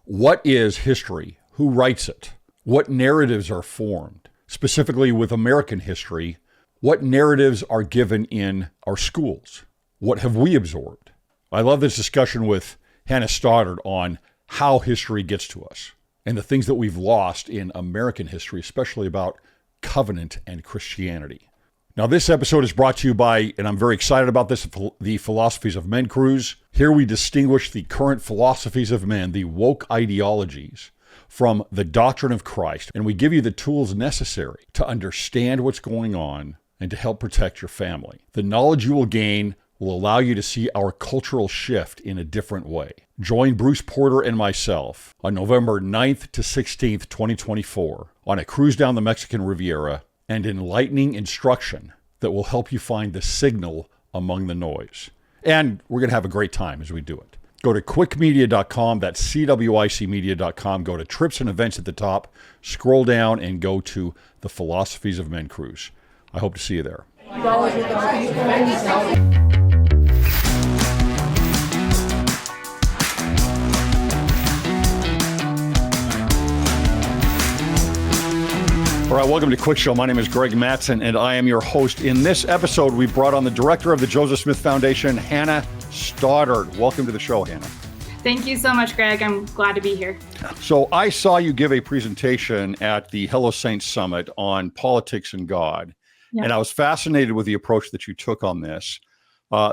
What is history? Who writes it? What narratives are formed? Specifically with American history, what narratives are given in our schools? What have we absorbed? I love this discussion with Hannah Stoddard on how history gets to us and the things that we've lost in American history, especially about covenant and Christianity. Now, this episode is brought to you by, and I'm very excited about this, the Philosophies of Men cruise. Here we distinguish the current philosophies of men, the woke ideologies, from the Doctrine of Christ, and we give you the tools necessary to understand what's going on and to help protect your family. The knowledge you will gain will allow you to see our cultural shift in a different way. Join Bruce Porter and myself on November 9th to 16th, 2024, on a cruise down the Mexican Riviera and enlightening instruction that will help you find the signal among the noise. And we're going to have a great time as we do it. Go to cwicmedia.com, that's CWICmedia.com. Go to trips and events at the top, scroll down, and go to the Philosophies of Men cruise. I hope to see you there. All right, welcome to Cwic Show. My name is Greg Mattson, and I am your host. In this episode, we brought on the director of the Joseph Smith Foundation, Hannah Stoddard. Welcome to the show, Hannah. Thank you so much, Greg. I'm glad to be here. So I saw you give a presentation at the Hello Saints Summit on politics and God, and I was fascinated with the approach that you took on this.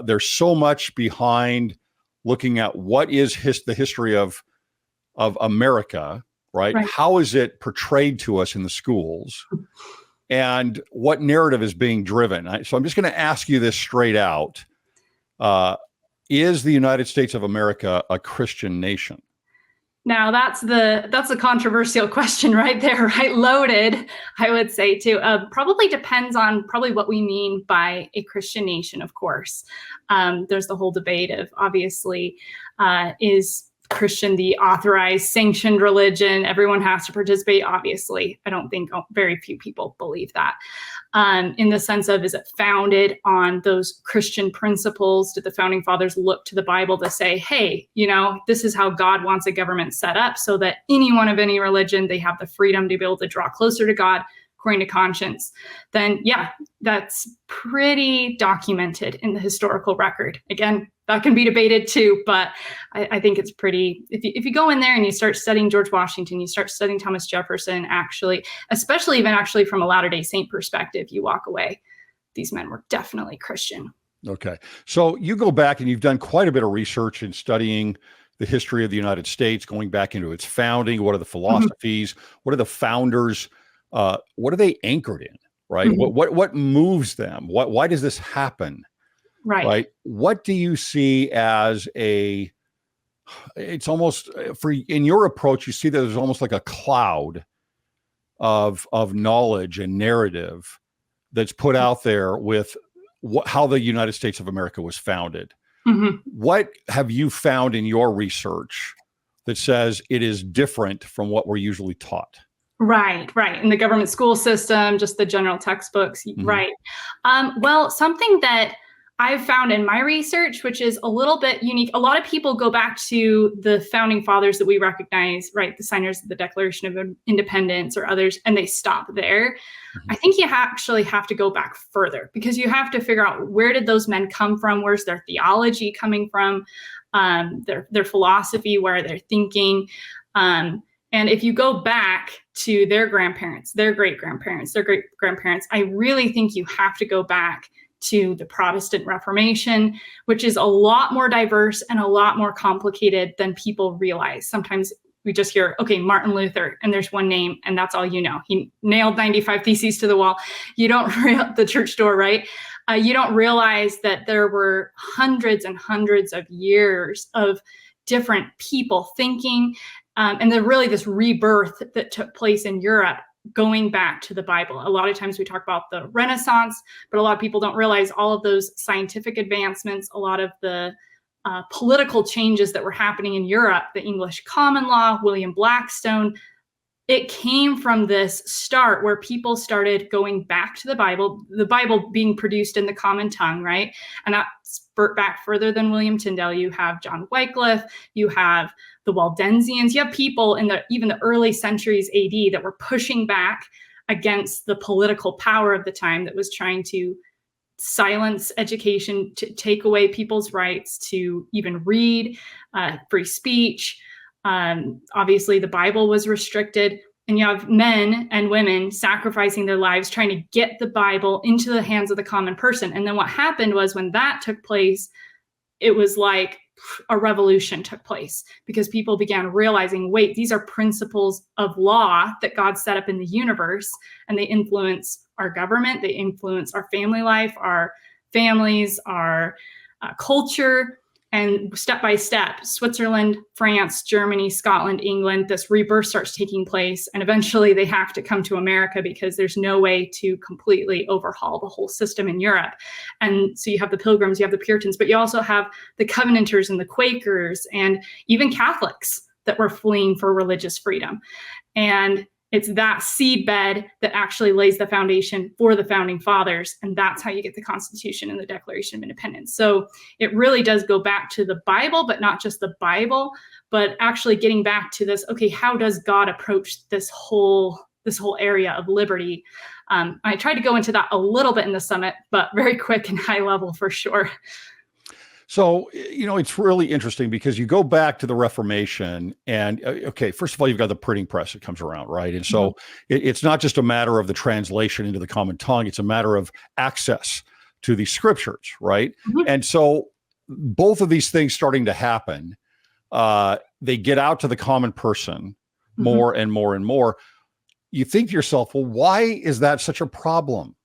There's so much behind looking at what is the history of America, right? How is it portrayed to us in the schools? And what narrative is being driven? So I'm just going to ask you this straight out. Is the United States of America a Christian nation? Now that's a controversial question right there, right? Loaded, I would say too. Probably depends on what we mean by a Christian nation, of course. There's the whole debate of obviously, is Christian the authorized, sanctioned religion? Everyone has to participate. Obviously, I don't think very few people believe that. In the sense of, is it founded on those Christian principles? Did the founding fathers look to the Bible to say, hey, this is how God wants a government set up so that anyone of any religion, they have the freedom to be able to draw closer to God according to conscience? Then yeah, that's pretty documented in the historical record. Again, that can be debated too, but I think it's pretty, if you go in there and you start studying George Washington, you start studying Thomas Jefferson, especially from a Latter-day Saint perspective, you walk away, these men were definitely Christian. Okay. So you go back and you've done quite a bit of research in studying the history of the United States, going back into its founding. What are the philosophies? What are the founders? What are they anchored in, right? What moves them? Why does this happen? Right. What do you see as it's almost in your approach, you see that there's almost like a cloud of knowledge and narrative that's put out there with how the United States of America was founded. What have you found in your research that says it is different from what we're usually taught? Right. In the government school system, just the general textbooks. Right. Well, something that I've found in my research, which is a little bit unique. A lot of people go back to the founding fathers that we recognize, right? The signers of the Declaration of Independence or others, and they stop there. I think you actually have to go back further because you have to figure out, where did those men come from? Where's their theology coming from? Their philosophy, where they're thinking. And if you go back to their grandparents, their great-grandparents, their great-grandparents, I really think you have to go back to the Protestant Reformation, which is a lot more diverse and a lot more complicated than people realize. Sometimes we just hear, okay, Martin Luther, and there's one name, and that's all you know. He nailed 95 Theses to the wall. You don't the church door, right? You don't realize that there were hundreds and hundreds of years of different people thinking, and then really this rebirth that took place in Europe, going back to the Bible. A lot of times we talk about the Renaissance, but a lot of people don't realize all of those scientific advancements, a lot of the political changes that were happening in Europe, the English common law, William Blackstone. it came from this start where people started going back to the Bible being produced in the common tongue, right? And that spurt back further than William Tyndale. You have John Wycliffe, you have the Waldensians, you have people in even the early centuries AD that were pushing back against the political power of the time that was trying to silence education, to take away people's rights to even read, free speech. Obviously, the Bible was restricted, and you have men and women sacrificing their lives trying to get the Bible into the hands of the common person. And then what happened was when that took place, it was like a revolution took place because people began realizing, wait, these are principles of law that God set up in the universe, and they influence our government, they influence our family life, our families, our culture. And step by step, Switzerland, France, Germany, Scotland, England, this rebirth starts taking place. And eventually they have to come to America because there's no way to completely overhaul the whole system in Europe. And so you have the Pilgrims, you have the Puritans, but you also have the Covenanters and the Quakers and even Catholics that were fleeing for religious freedom. And it's that seedbed that actually lays the foundation for the founding fathers. And that's how you get the Constitution and the Declaration of Independence. So it really does go back to the Bible, but not just the Bible, but actually getting back to this, okay, how does God approach this whole area of liberty? I tried to go into that a little bit in the summit, but very quick and high level for sure. So, it's really interesting because you go back to the Reformation and, okay, first of all, you've got the printing press that comes around, right? And so it's not just a matter of the translation into the common tongue, it's a matter of access to the scriptures, right? And so both of these things starting to happen, they get out to the common person more and more and more. You think to yourself, well, why is that such a problem?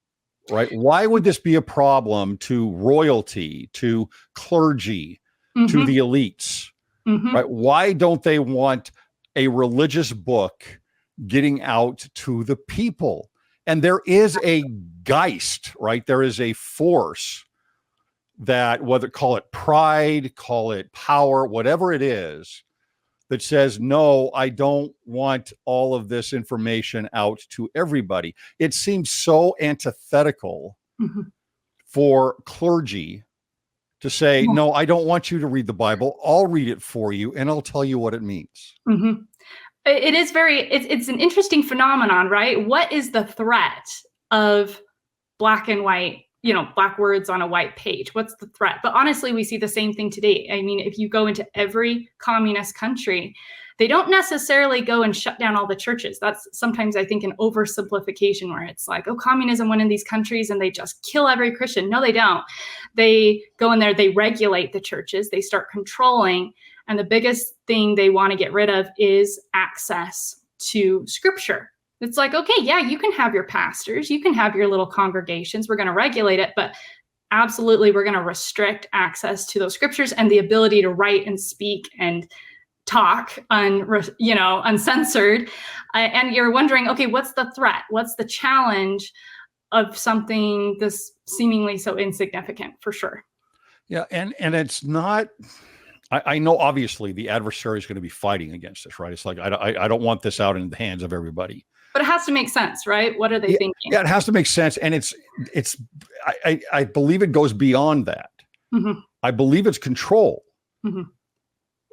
Right? Why would this be a problem to royalty, to clergy, to the elites? Right? Why don't they want a religious book getting out to the people? And there is a Geist, right? There is a force that, whether call it pride, call it power, whatever it is, that says, no, I don't want all of this information out to everybody. It seems so antithetical for clergy to say, no, I don't want you to read the Bible. I'll read it for you and I'll tell you what it means. It is it's an interesting phenomenon, right? What is the threat of black and white, black words on a white page? What's the threat? But honestly, we see the same thing today. I mean, if you go into every communist country, they don't necessarily go and shut down all the churches. That's sometimes, I think, an oversimplification where it's like, oh, communism went in these countries and they just kill every Christian. No, they don't. They go in there, they regulate the churches, they start controlling. And the biggest thing they want to get rid of is access to scripture. It's like, okay, yeah, you can have your pastors, you can have your little congregations, we're going to regulate it, but absolutely we're going to restrict access to those scriptures and the ability to write and speak and talk uncensored. And you're wondering, okay, what's the threat? What's the challenge of something this seemingly so insignificant, for sure? Yeah, and it's not... I know obviously the adversary is going to be fighting against this, right? It's like, I don't want this out in the hands of everybody. But it has to make sense, right? What are they thinking? Yeah, it has to make sense. And I believe it goes beyond that. I believe it's control,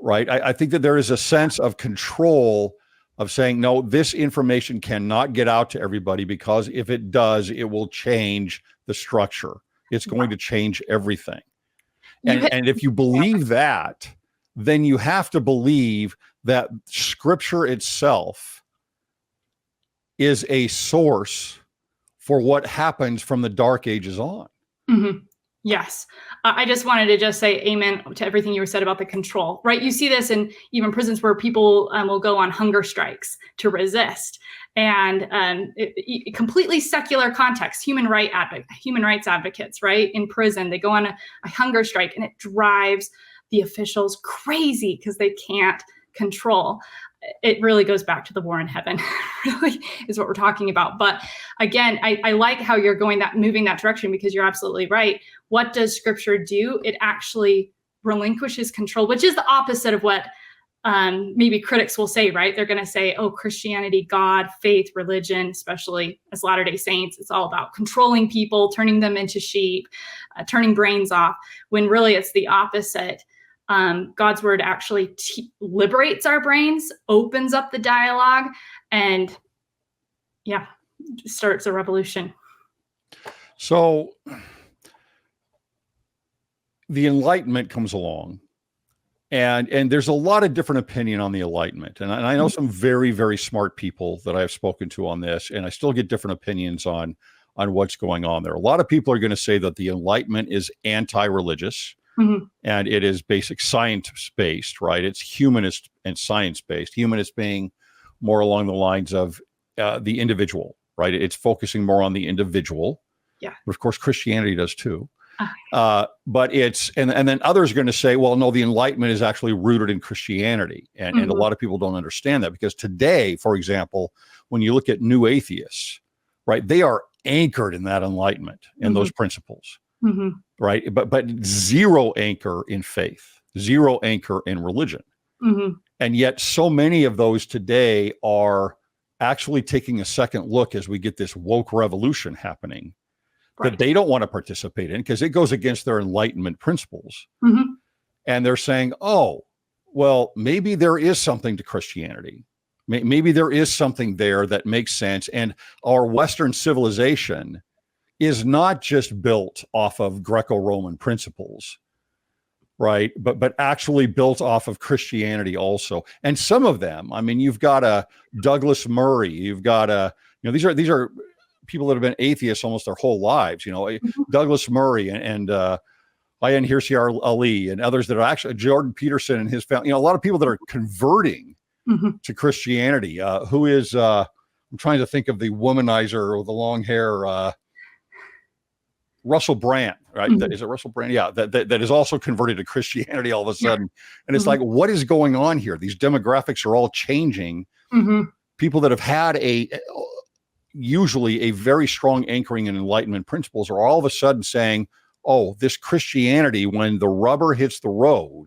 right? I think that there is a sense of control of saying, no, this information cannot get out to everybody because if it does, it will change the structure. It's going to change everything. And if you believe that, then you have to believe that scripture itself is a source for what happens from the Dark Ages on. Yes. I just wanted to just say amen to everything you said about the control, right? You see this in even prisons where people will go on hunger strikes to resist. And completely secular context, human rights advocates, right? In prison, they go on a hunger strike and it drives the officials crazy because they can't control. It really goes back to the war in heaven, really is what we're talking about. But again, I like how you're moving that direction because you're absolutely right. What does scripture do? It actually relinquishes control, which is the opposite of what maybe critics will say, right? They're going to say, oh, Christianity, God, faith, religion, especially as Latter-day Saints, it's all about controlling people, turning them into sheep, turning brains off, when really it's the opposite. God's word actually liberates our brains, opens up the dialogue, and starts a revolution. So the Enlightenment comes along, and there's a lot of different opinion on the Enlightenment. And I know some very, very smart people that I've spoken to on this, and I still get different opinions on what's going on there. A lot of people are going to say that the Enlightenment is anti-religious, and it is basic science-based, right? It's humanist and science-based. Humanist being more along the lines of the individual, right? It's focusing more on the individual. Yeah. Of course, Christianity does too. But it's, and then others are going to say, well, no, the Enlightenment is actually rooted in Christianity. And a lot of people don't understand that, because today, for example, when you look at new atheists, right, they are anchored in that Enlightenment and those principles, right? But zero anchor in faith, zero anchor in religion. And yet so many of those today are actually taking a second look as we get this woke revolution happening, that they don't want to participate in because it goes against their Enlightenment principles. And they're saying, oh, well, maybe there is something to Christianity. Maybe there is something there that makes sense. And our Western civilization is not just built off of Greco-Roman principles, right? But actually built off of Christianity also. And some of them, I mean, you've got a Douglas Murray, you've got these are people that have been atheists almost their whole lives, Douglas Murray and Ayaan Hirsi Ali and others that are actually Jordan Peterson and his family, a lot of people that are converting to Christianity. Who is, I'm trying to think of the womanizer with the long hair, Russell Brand, right? Is it Russell Brand? Yeah, that is also converted to Christianity all of a sudden. And it's like, what is going on here? These demographics are all changing. People that have had usually a very strong anchoring in Enlightenment principles are all of a sudden saying, oh, this Christianity, when the rubber hits the road,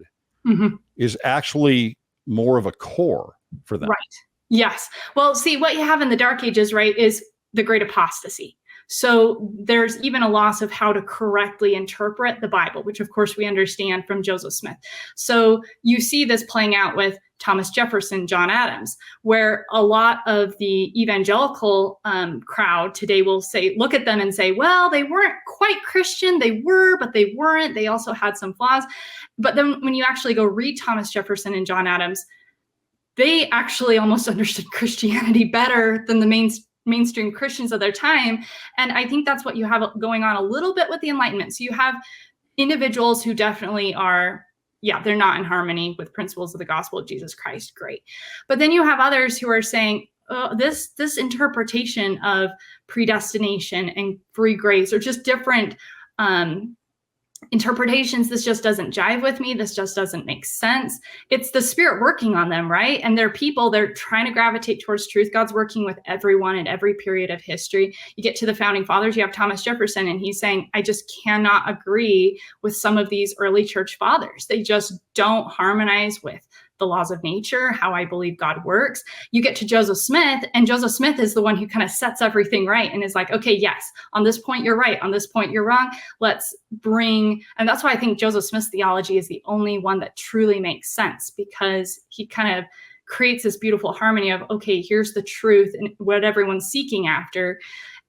is actually more of a core for them. Right. Yes. Well, see, what you have in the Dark Ages, right, is the great apostasy. So there's even a loss of how to correctly interpret the Bible, which of course we understand from Joseph Smith. So you see this playing out with Thomas Jefferson, John Adams, where a lot of the evangelical crowd today will say, look at them and say, well, they weren't quite Christian. They were, but they weren't. They also had some flaws. But then when you actually go read Thomas Jefferson and John Adams, they actually almost understood Christianity better than the mainstream Christians of their time. And I think that's what you have going on a little bit with the Enlightenment. So you have individuals who definitely are, they're not in harmony with principles of the gospel of Jesus Christ. Great. But then you have others who are saying, this interpretation of predestination and free grace are just different interpretations. This just doesn't jive with me. This just doesn't make sense. It's the Spirit working on them, right? And they're people, they're trying to gravitate towards truth. God's working with everyone in every period of history. You get to the founding fathers, you have Thomas Jefferson, and he's saying, I just cannot agree with some of these early church fathers. They just don't harmonize with the laws of nature, how I believe God works. You get to Joseph Smith, and Joseph Smith is the one who kind of sets everything right and is like, okay, yes, on this point, you're right. On this point, you're wrong. Let's bring, and that's why I think Joseph Smith's theology is the only one that truly makes sense, because he kind of creates this beautiful harmony of, okay, here's the truth and what everyone's seeking after.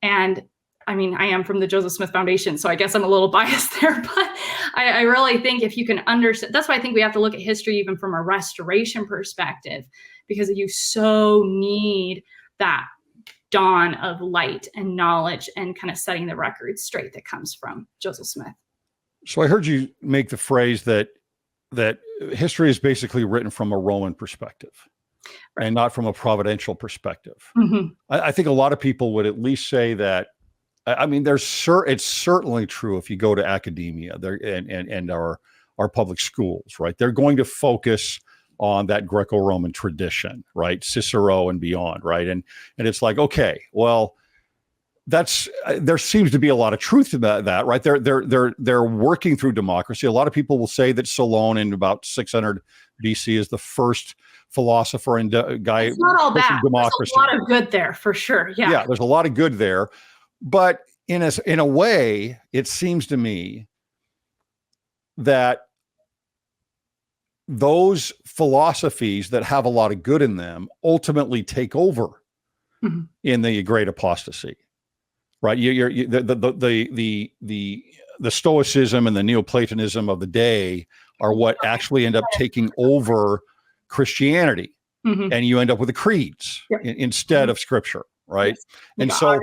And I mean, I am from the Joseph Smith Foundation, so I guess I'm a little biased there, but I really think if you can understand, that's why I think we have to look at history even from a restoration perspective, because you so need that dawn of light and knowledge and kind of setting the record straight that comes from Joseph Smith. So I heard you make the phrase that history is basically written from a Roman perspective. Right. And not from a providential perspective. I think a lot of people would at least say that. I mean, it's certainly true if you go to academia there and our public schools, right? They're going to focus on that Greco-Roman tradition, right? Cicero and beyond, right? And it's like, okay, well, there seems to be a lot of truth to that, right? They're working through democracy. A lot of people will say that Solon in about 600 BC is the first philosopher and guy. It's not all bad. Democracy. There's a lot of good there for sure. Yeah. Yeah, there's a lot of good there, but in a way, it seems to me that those philosophies that have a lot of good in them ultimately take over in the great apostasy, right? The Stoicism and the Neoplatonism of the day are what actually end up taking over Christianity, and you end up with the creeds instead of Scripture, right? Yes. And so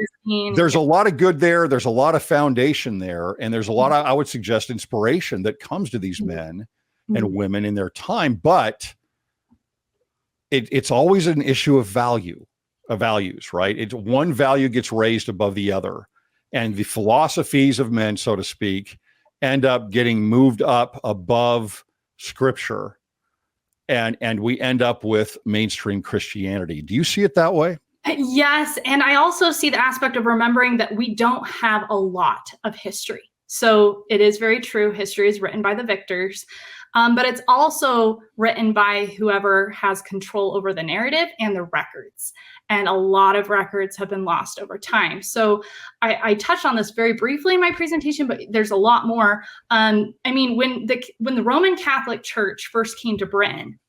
there's a lot of good there. There's a lot of foundation there, and there's a lot of, I would suggest, inspiration that comes to these men and women in their time, but it's always an issue of values, right? It's one value gets raised above the other, and the philosophies of men, so to speak, end up getting moved up above Scripture, and we end up with mainstream Christianity. Do you see it that way? Yes, and I also see the aspect of remembering that we don't have a lot of history. So it is very true. History is written by the victors, but it's also written by whoever has control over the narrative and the records. And a lot of records have been lost over time. So I touched on this very briefly in my presentation, but there's a lot more. I mean, when the Roman Catholic Church first came to Britain,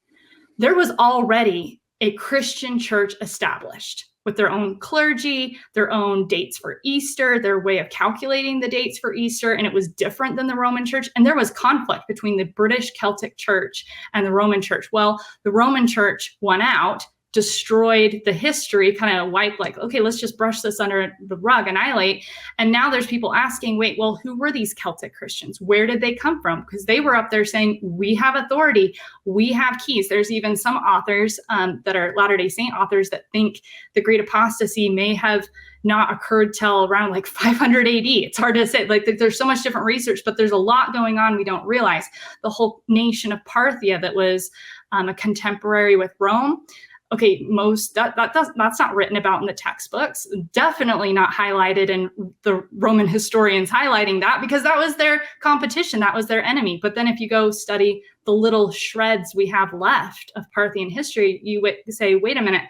there was already a Christian church established with their own clergy, their own dates for Easter, their way of calculating the dates for Easter, and it was different than the Roman Church. And there was conflict between the British Celtic Church and the Roman Church. Well, the Roman Church won out, destroyed the history, kind of wiped like, okay, let's just brush this under the rug, annihilate. And now there's people asking, wait, well, who were these Celtic Christians? Where did they come from? Because they were up there saying, we have authority, we have keys. There's even some authors that are Latter-day Saint authors that think the Great Apostasy may have not occurred till around like 500 AD. It's hard to say, like there's so much different research, but there's a lot going on we don't realize. The whole nation of Parthia that was a contemporary with Rome. Okay, that's not written about in the textbooks, definitely not highlighted in the Roman historians highlighting that, because that was their competition, that was their enemy. But then if you go study the little shreds we have left of Parthian history, you would say, wait a minute,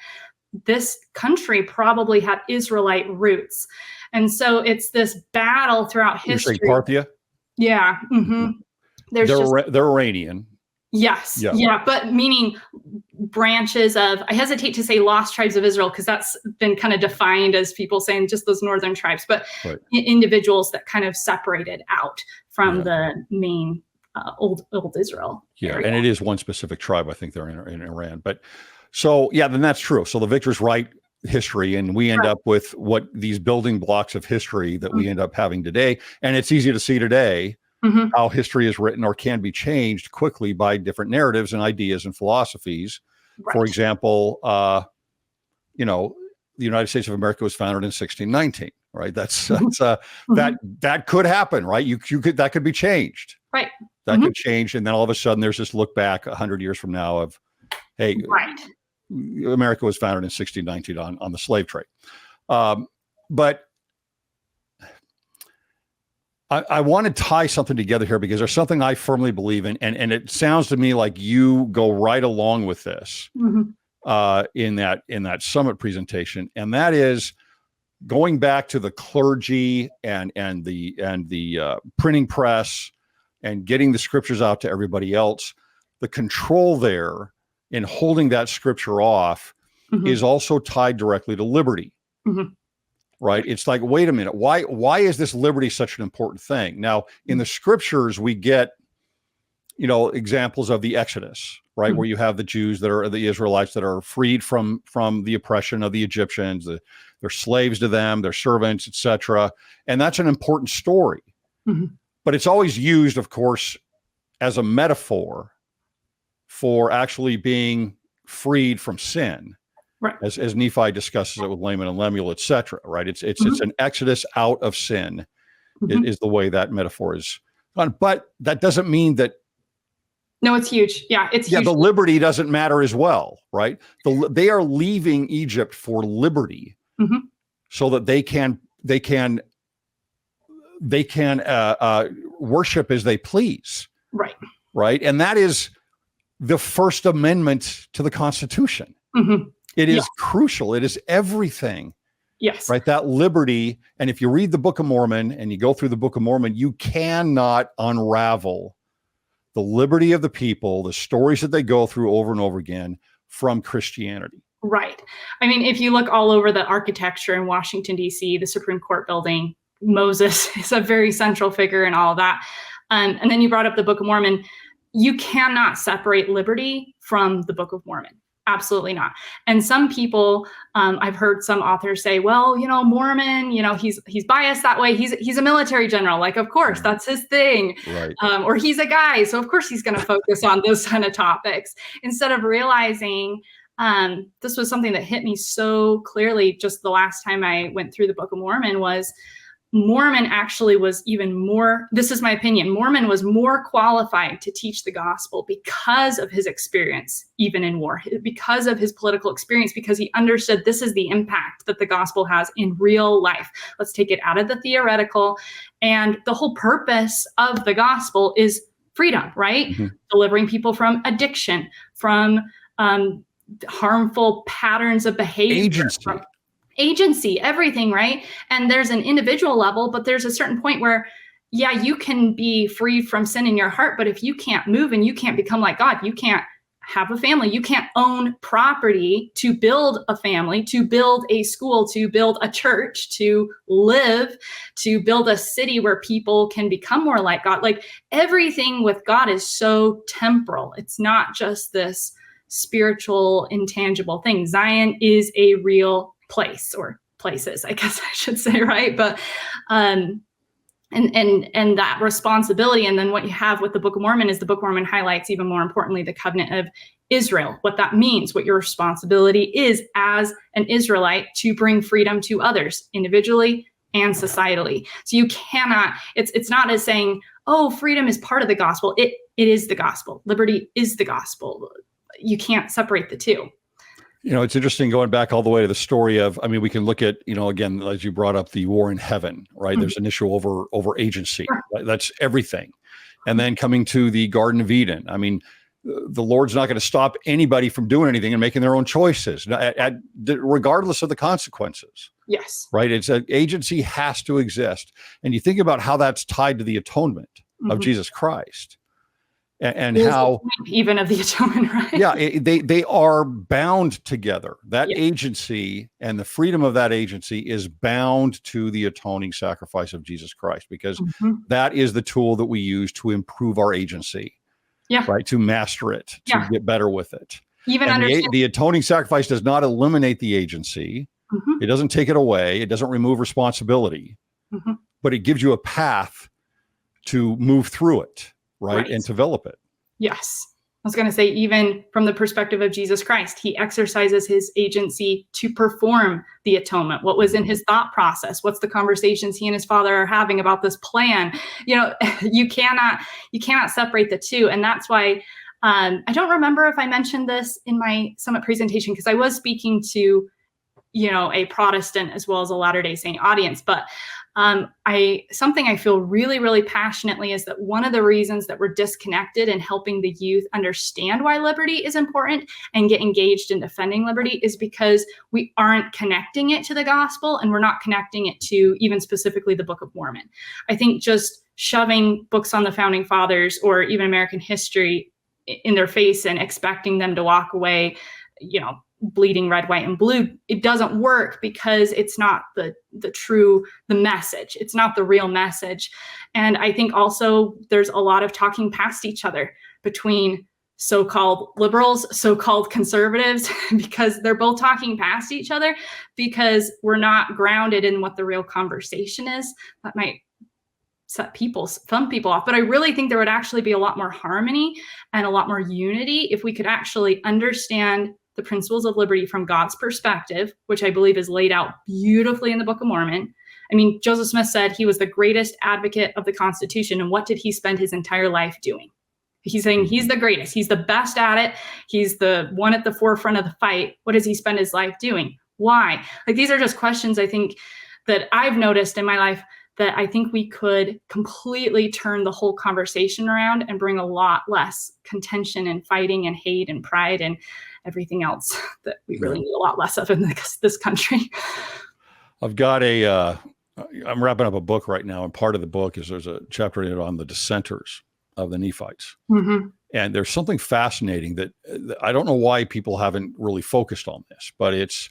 this country probably had Israelite roots. And so it's this battle throughout history. You say Parthia? Yeah. They're Iranian. Yes. Yeah. But meaning branches of, I hesitate to say lost tribes of Israel, because that's been kind of defined as people saying just those northern tribes, but individuals that kind of separated out from the main old Israel. Yeah. area. And it is one specific tribe. I think they're in Iran. But so, yeah, then that's true. So the victors write history, and we end up with what these building blocks of history that we end up having today. And it's easy to see today how history is written or can be changed quickly by different narratives and ideas and philosophies. Right. For example, the United States of America was founded in 1619, right? That's that could happen, right? You could, that could be changed. Right. That could change. And then all of a sudden there's this look back 100 years from now of, hey, America was founded in 1619 on the slave trade. But I want to tie something together here, because there's something I firmly believe in, and it sounds to me like you go right along with this in that summit presentation, and that is going back to the clergy and the printing press and getting the scriptures out to everybody else. The control there in holding that scripture off is also tied directly to liberty. Right? It's like, wait a minute, why is this liberty such an important thing? Now, in the scriptures, we get, examples of the Exodus, right? Where you have the Jews that are the Israelites that are freed from the oppression of the Egyptians. They're slaves to them, they're servants, etc. And that's an important story. But it's always used, of course, as a metaphor for actually being freed from sin. Right. As Nephi discusses it with Laman and Lemuel, et cetera, right? It's an exodus out of sin is the way that metaphor is done. But that doesn't mean that. No, it's huge. Yeah, it's huge. The liberty doesn't matter as well, right? They are leaving Egypt for liberty so that they can they can worship as they please. Right. Right. And that is the First Amendment to the Constitution. Mm-hmm. It is crucial. It is everything. Yes. Right. That liberty. And if you read the Book of Mormon and you go through the Book of Mormon, you cannot unravel the liberty of the people, the stories that they go through over and over again from Christianity. Right. I mean, if you look all over the architecture in Washington, D.C., the Supreme Court building, Moses is a very central figure in all of that. And then you brought up the Book of Mormon. You cannot separate liberty from the Book of Mormon. Absolutely not. And some people, I've heard some authors say, well, Mormon, he's biased that way. He's a military general. Like, of course, that's his thing. Right. Or he's a guy. So of course he's going to focus on those kind of topics instead of realizing this was something that hit me so clearly just the last time I went through the Book of Mormon was Mormon actually was even more, this is my opinion, Mormon was more qualified to teach the gospel because of his experience, even in war, because of his political experience, because he understood this is the impact that the gospel has in real life. Let's take it out of the theoretical. And the whole purpose of the gospel is freedom, right? Mm-hmm. Delivering people from addiction, from harmful patterns of behavior. Agency, everything, right? And there's an individual level, but there's a certain point where, yeah, you can be free from sin in your heart, but if you can't move and you can't become like God, you can't have a family, you can't own property to build a family, to build a school, to build a church, to live, to build a city where people can become more like God. Like everything with God is so temporal. It's not just this spiritual, intangible thing. Zion is a real place, or places, I guess I should say, right? But and that responsibility, and then what you have with the Book of Mormon is the Book of Mormon highlights even more importantly the covenant of Israel, what that means, what your responsibility is as an Israelite to bring freedom to others individually and societally. So you cannot, it's not as saying, oh, freedom is part of the gospel. It is the gospel. Liberty is the gospel. You can't separate the two. It's interesting going back all the way to the story of, we can look at, again, as you brought up, the war in heaven, right? Mm-hmm. There's an issue over agency. Right? That's everything. And then coming to the Garden of Eden. The Lord's not going to stop anybody from doing anything and making their own choices, regardless of the consequences. Yes. Right? It's an agency has to exist. And you think about how that's tied to the atonement of Jesus Christ. And how even of the atonement, right? Yeah, they are bound together. That agency and the freedom of that agency is bound to the atoning sacrifice of Jesus Christ, because that is the tool that we use to improve our agency. Yeah. Right. To master it, to get better with it. Even the atoning sacrifice does not eliminate the agency. Mm-hmm. It doesn't take it away. It doesn't remove responsibility, but it gives you a path to move through it. Right. And develop it. Yes. I was going to say, even from the perspective of Jesus Christ, he exercises his agency to perform the atonement. What was in his thought process? What's the conversations he and his Father are having about this plan? You cannot separate the two. And that's why I don't remember if I mentioned this in my summit presentation, because I was speaking to, a Protestant as well as a Latter-day Saint audience, but something I feel really, really passionately is that one of the reasons that we're disconnected in helping the youth understand why liberty is important and get engaged in defending liberty is because we aren't connecting it to the gospel, and we're not connecting it to even specifically the Book of Mormon. I think just shoving books on the founding fathers or even American history in their face and expecting them to walk away, bleeding red, white, and blue, it doesn't work, because it's not the message. It's not the real message. And I think also there's a lot of talking past each other between so-called liberals, so-called conservatives, because they're both talking past each other because we're not grounded in what the real conversation is. That might set some people off. But I really think there would actually be a lot more harmony and a lot more unity if we could actually understand the principles of liberty from God's perspective, which I believe is laid out beautifully in the Book of Mormon. Joseph Smith said he was the greatest advocate of the Constitution. And what did he spend his entire life doing? He's saying he's the greatest. He's the best at it. He's the one at the forefront of the fight. What does he spend his life doing? Why? These are just questions I think that I've noticed in my life that I think we could completely turn the whole conversation around and bring a lot less contention and fighting and hate and pride and everything else that we really need a lot less of in this country. I've got I'm wrapping up a book right now, and part of the book is there's a chapter in it on the dissenters of the Nephites. Mm-hmm. And there's something fascinating that I don't know why people haven't really focused on this, but it's,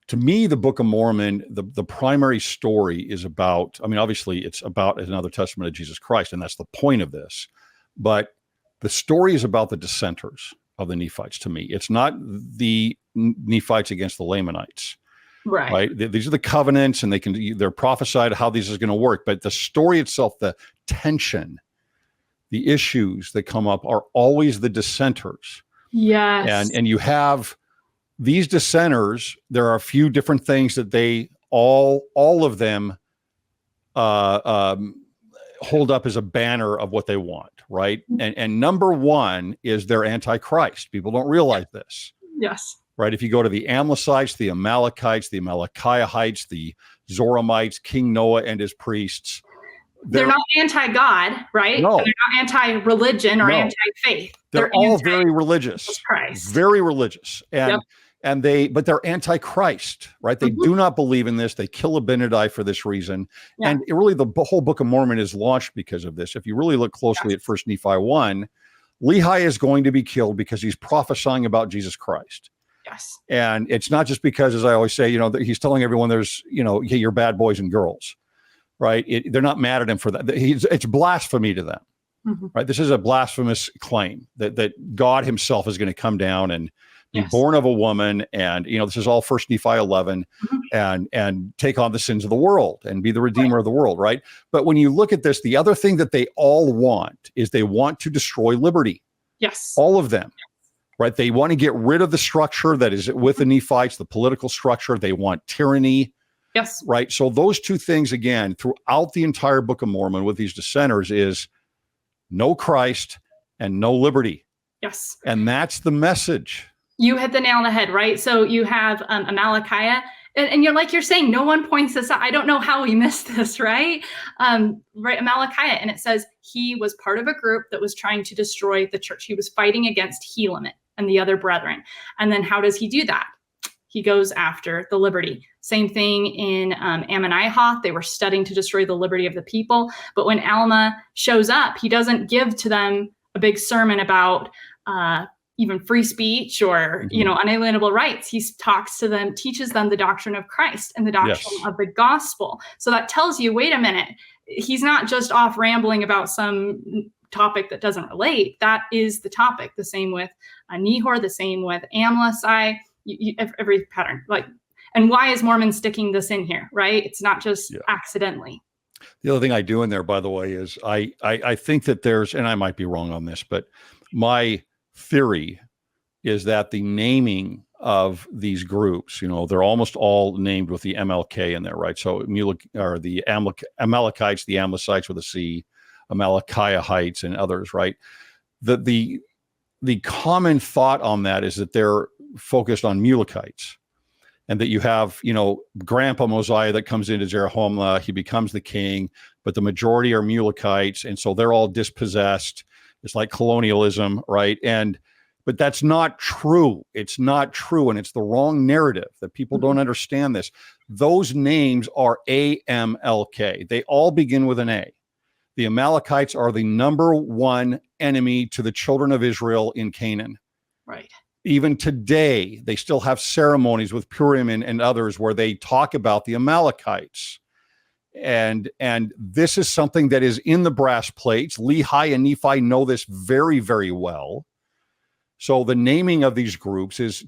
to me, the Book of Mormon, the primary story is about, I mean, obviously it's about another testament of Jesus Christ, and that's the point of this. But the story is about the dissenters of the Nephites to me. It's not the Nephites against the Lamanites. Right. These are the covenants, and they're prophesied how this is going to work. But the story itself, the tension, the issues that come up are always the dissenters. Yes. And you have these dissenters. There are a few different things that they all of them hold up as a banner of what they want, right? And number one is they're anti-Christ. People don't realize this. Yes. Right. If you go to the Amlicites, the Amalekites, the Amalekiahites, the Zoramites, King Noah and his priests, they're not anti-God, right? No. And they're not anti-religion or anti-faith. They're all very religious. Christ. Very religious. But they're anti-Christ, right? They do not believe in this. They kill Abinadi for this reason. Yeah. And really the whole Book of Mormon is launched because of this. If you really look closely at 1 Nephi 1, Lehi is going to be killed because he's prophesying about Jesus Christ. Yes. And it's not just because, as I always say, he's telling everyone there's, you're bad boys and girls, right? They're not mad at him for that. It's blasphemy to them, right? This is a blasphemous claim that God himself is going to come down and be born of a woman. And, this is all 1 Nephi 11 and take on the sins of the world and be the redeemer of the world, right? But when you look at this, the other thing that they all want is they want to destroy liberty. Yes. All of them. Right. They want to get rid of the structure that is with the Nephites, the political structure. They want tyranny. Yes. Right. So those two things, again, throughout the entire Book of Mormon with these dissenters is no Christ and no liberty. Yes. And that's the message. You hit the nail on the head, right? So you have Amalekiah. And you're saying, no one points this out. I don't know how we missed this, right? Right, Malachi, and it says he was part of a group that was trying to destroy the church. He was fighting against Helaman and the other brethren. And then how does he do that? He goes after the liberty. Same thing in Ammonihoth. They were studying to destroy the liberty of the people. But when Alma shows up, he doesn't give to them a big sermon about even free speech or, unalienable rights. He talks to them, teaches them the doctrine of Christ and the doctrine of the gospel. So that tells you, wait a minute, he's not just off rambling about some topic that doesn't relate. That is the topic. The same with Nehor, the same with Amlici, every pattern. And why is Mormon sticking this in here, right? It's not just accidentally. The other thing I do in there, by the way, is I think that there's, and I might be wrong on this, but my theory is that the naming of these groups, they're almost all named with the MLK in there, right? So the Amalekites, the Amlicites with a C, Amalekiahites and others, right? The common thought on that is that they're focused on Mulekites, and that you have, Grandpa Mosiah that comes into Zarahemla, he becomes the king, but the majority are Mulekites, and so they're all dispossessed. It's like colonialism, right? But that's not true. It's not true, and it's the wrong narrative that people don't understand this. Those names are AMLK. They all begin with an A. The Amalekites are the number one enemy to the children of Israel in Canaan. Right. Even today, they still have ceremonies with Purim and others where they talk about the Amalekites. And this is something that is in the brass plates. Lehi and Nephi know this very, very well. So the naming of these groups is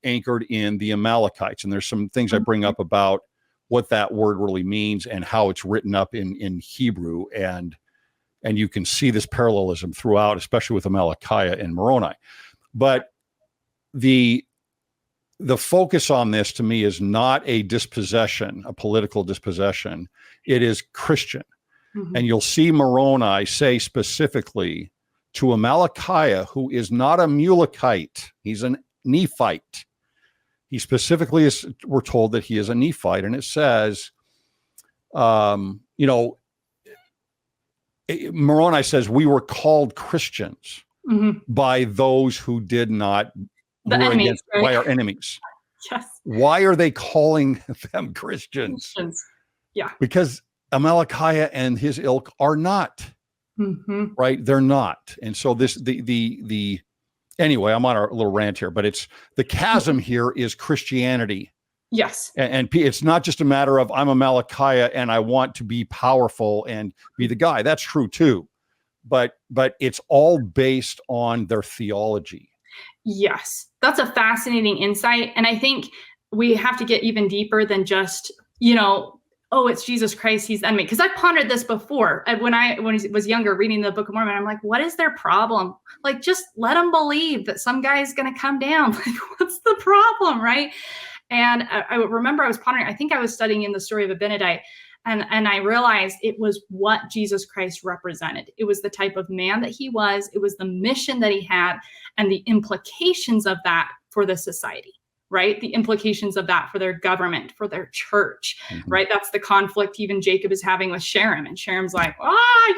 anchored in the Amalekites. And there's some things I bring up about what that word really means and how it's written up in Hebrew. And you can see this parallelism throughout, especially with Amalekiah and Moroni. But the focus on this to me is not a dispossession, a political dispossession. It is Christian. And you'll see Moroni say specifically to Amalekiah, who is not a Mulekite, he's a Nephite. He specifically is, we're told that he is a Nephite, and it says, Moroni says, we were called Christians by those who did not, the enemies, against, right? by our enemies. Yes. Why are they calling them Christians? Yeah. Because Amalickiah and his ilk are not, right? They're not. And so anyway, I'm on a little rant here, but it's the chasm here is Christianity. Yes. And it's not just a matter of I'm Amalickiah and I want to be powerful and be the guy. That's true too. But it's all based on their theology. Yes. That's a fascinating insight. And I think we have to get even deeper than just, oh, it's Jesus Christ, he's the enemy. Because I've pondered this before. When I was younger, reading the Book of Mormon, I'm like, what is their problem? Like, just let them believe that some guy is going to come down. Like, what's the problem, right? And I remember I was pondering, I think I was studying in the story of Abinadi, and I realized it was what Jesus Christ represented. It was the type of man that he was. It was the mission that he had and the implications of that for the society. Right? The implications of that for their government, for their church, right? That's the conflict even Jacob is having with Sherem. And Sherem's like,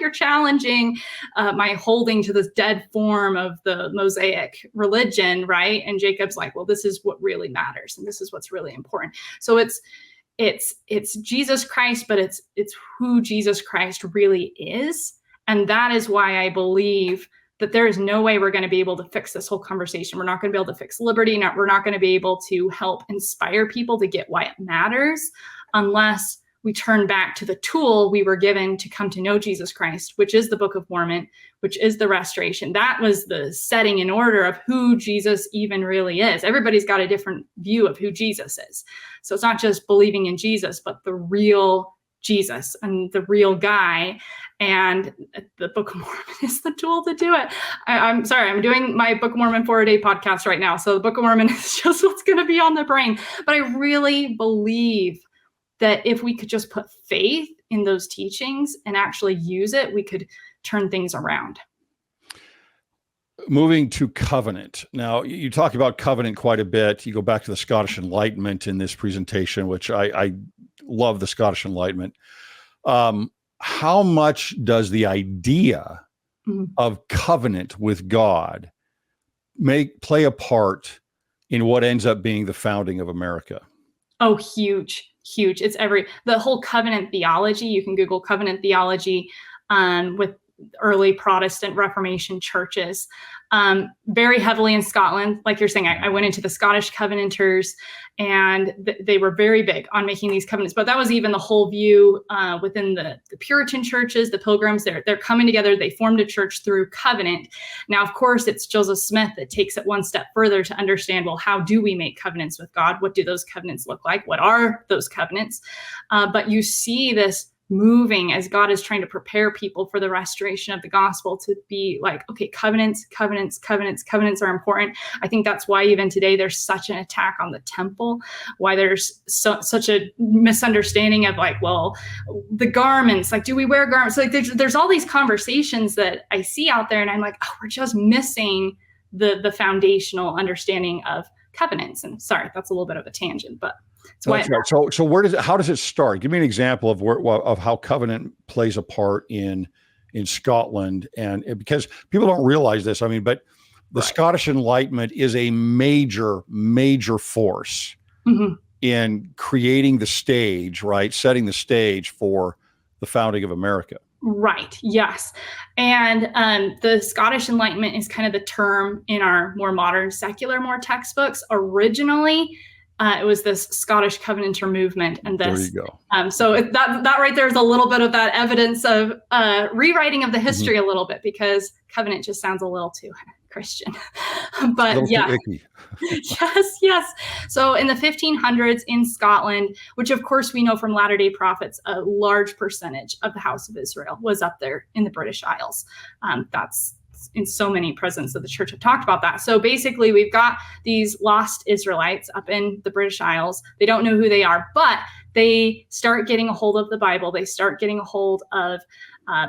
you're challenging my holding to this dead form of the Mosaic religion, right? And Jacob's like, well, this is what really matters. And this is what's really important. So it's Jesus Christ, but it's who Jesus Christ really is. And that is why I believe that there is no way we're going to be able to fix this whole conversation. We're not going to be able to fix liberty. We're not going to be able to help inspire people to get why it matters unless we turn back to the tool we were given to come to know Jesus Christ, which is the Book of Mormon, which is the restoration. That was the setting in order of who Jesus even really is. Everybody's got a different view of who Jesus is. So it's not just believing in Jesus, but the real Jesus and the real guy. And the Book of Mormon is the tool to do it. I'm sorry, I'm doing my Book of Mormon 4-a-day podcast right now. So the Book of Mormon is just what's going to be on the brain. But I really believe that if we could just put faith in those teachings and actually use it, we could turn things around. Moving to covenant. Now, you talk about covenant quite a bit. You go back to the Scottish Enlightenment in this presentation, which I love the Scottish Enlightenment. How much does the idea of covenant with God play a part in what ends up being the founding of America? Oh, huge. It's the whole covenant theology. You can Google covenant theology with early Protestant Reformation churches, very heavily in Scotland. Like you're saying, I went into the Scottish Covenanters, and they were very big on making these covenants. But that was even the whole view within the Puritan churches, the Pilgrims. They're coming together. They formed a church through covenant. Now, of course, it's Joseph Smith that takes it one step further to understand, well, how do we make covenants with God? What do those covenants look like? What are those covenants? But you see this moving as God is trying to prepare people for the restoration of the gospel to be like, okay, covenants are important. I think that's why even today there's such an attack on the temple, why there's such a misunderstanding of like, well, the garments, like, do we wear garments? Like there's all these conversations that I see out there, and I'm like, oh, we're just missing the foundational understanding of covenants. And sorry, that's a little bit of a tangent, but that's right. So how does it start? Give me an example of how covenant plays a part in Scotland, and because people don't realize this, I mean, but the Scottish Enlightenment is a major force in creating the stage, right? Setting the stage for the founding of America. Right. Yes. And the Scottish Enlightenment is kind of the term in our more modern secular, more textbooks. Originally, it was this Scottish Covenanter movement, and this. There you go. So that right there is a little bit of that evidence of rewriting of the history a little bit, because covenant just sounds a little too Christian. But yeah, yes. So in the 1500s in Scotland, which of course we know from Latter-day Prophets, a large percentage of the House of Israel was up there in the British Isles. That's in so many presidents of the church have talked about that. So basically we've got these lost Israelites up in the British Isles. They don't know who they are, but they start getting a hold of the Bible. They start getting a hold of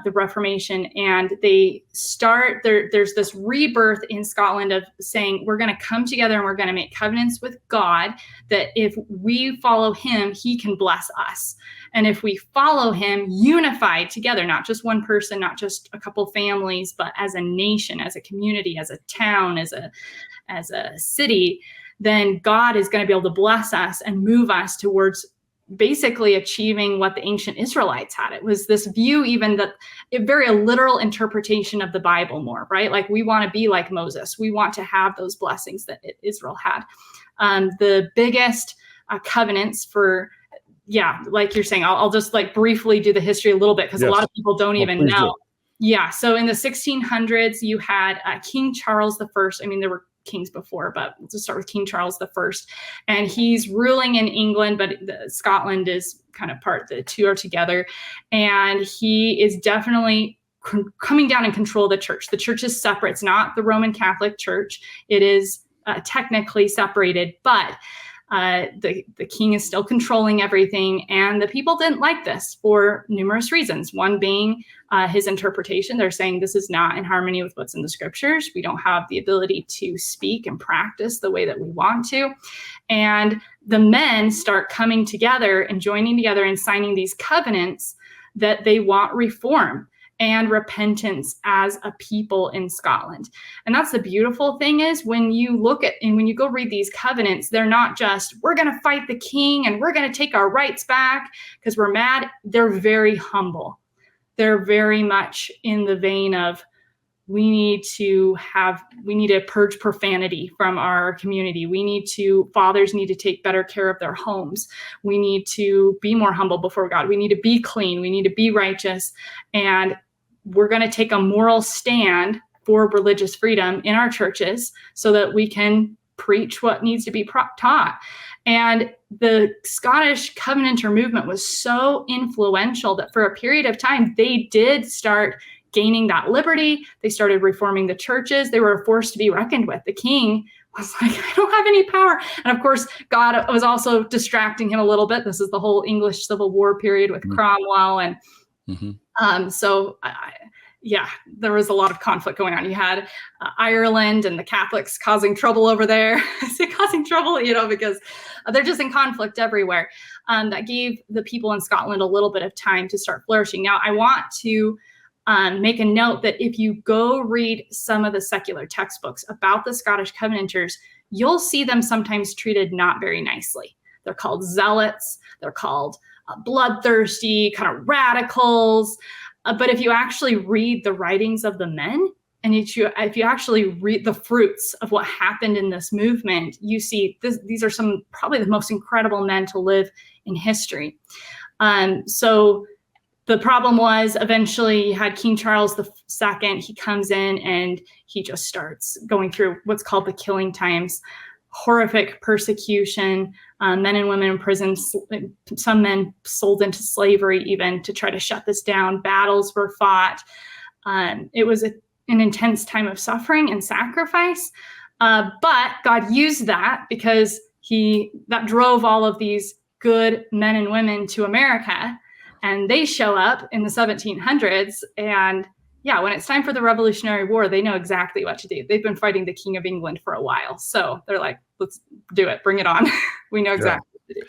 the Reformation, and they start there's this rebirth in Scotland of saying, we're going to come together and we're going to make covenants with God, that if we follow him, he can bless us. And if we follow him unified together, not just one person, not just a couple families, but as a nation, as a community, as a town, as a city, then God is going to be able to bless us and move us towards basically achieving what the ancient Israelites had. It was this view, even that a very literal interpretation of the Bible more, right? Like, we want to be like Moses. We want to have those blessings that Israel had. The biggest covenants for, like you're saying, I'll just like briefly do the history a little bit, because a lot of people don't even know. Yeah. So in the 1600s, you had King Charles I. I mean, there were kings before, but let's just start with King Charles I. And he's ruling in England, but Scotland is kind of part, the two are together. And he is definitely coming down and control the church. The church is separate. It's not the Roman Catholic Church. It is technically separated, but the king is still controlling everything. And the people didn't like this for numerous reasons. One being his interpretation. They're saying this is not in harmony with what's in the scriptures. We don't have the ability to speak and practice the way that we want to. And the men start coming together and joining together and signing these covenants that they want reform and repentance as a people in Scotland. And that's the beautiful thing, is when you look at and when you go read these covenants, they're not just, we're going to fight the king and we're going to take our rights back because we're mad. They're very humble. They're very much in the vein of, we need to purge profanity from our community. Fathers need to take better care of their homes. We need to be more humble before God. We need to be clean. We need to be righteous. And we're going to take a moral stand for religious freedom in our churches so that we can preach what needs to be taught. And the Scottish Covenanter movement was so influential that for a period of time, they did start gaining that liberty. They started reforming the churches. They were a force to be reckoned with. The king was like, I don't have any power. And of course, God was also distracting him a little bit. This is the whole English Civil War period with Cromwell. And there was a lot of conflict going on. You had Ireland and the Catholics causing trouble over there. I say causing trouble, because they're just in conflict everywhere. That gave the people in Scotland a little bit of time to start flourishing. Now, I want to make a note that if you go read some of the secular textbooks about the Scottish Covenanters, you'll see them sometimes treated not very nicely. They're called zealots. They're called bloodthirsty, kind of radicals. But if you actually read the writings of the men, and if you actually read the fruits of what happened in this movement, you see these are some probably the most incredible men to live in history. So the problem was, eventually you had King Charles II. He comes in and he just starts going through what's called the killing times. Horrific persecution, men and women in prison, some men sold into slavery even to try to shut this down. Battles were fought. It was an intense time of suffering and sacrifice. But God used that because that drove all of these good men and women to America. And they show up in the 1700s, and when it's time for the Revolutionary War, they know exactly what to do. They've been fighting the King of England for a while. So they're like, let's do it. Bring it on. We know exactly what to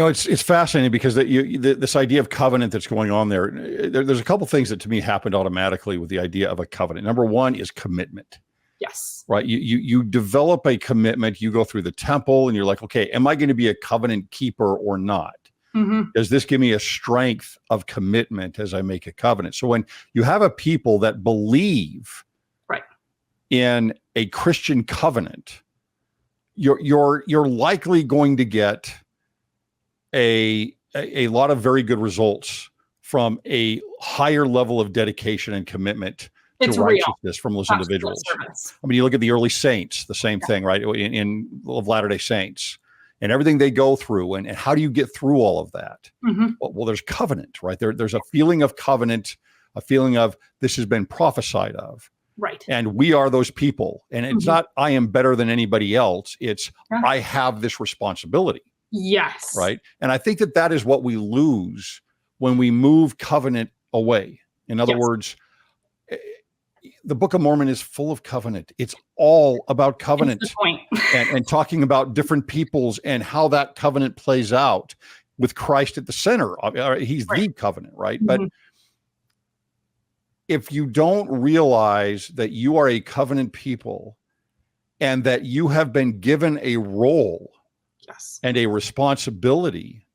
do. It's fascinating because this idea of covenant that's going on there's a couple things that to me happened automatically with the idea of a covenant. Number one is commitment. Yes. Right. You develop a commitment. You go through the temple and you're like, okay, am I going to be a covenant keeper or not? Does this give me a strength of commitment as I make a covenant? So when you have a people that believe in a Christian covenant, you're likely going to get a lot of very good results from a higher level of dedication and commitment to righteousness from those individuals. I mean, you look at the early saints, the same thing, right? In Latter-day Saints. And everything they go through, and how do you get through all of that? Well, there's covenant, right? There's a feeling of covenant, a feeling of this has been prophesied of. Right. And we are those people. And it's not, I am better than anybody else. It's, I have this responsibility. Yes. Right. And I think that is what we lose when we move covenant away. In other words, the Book of Mormon is full of covenant. It's all about covenant and talking about different peoples and how that covenant plays out with Christ at the center. He's the covenant, right? But if you don't realize that you are a covenant people and that you have been given a role and a responsibility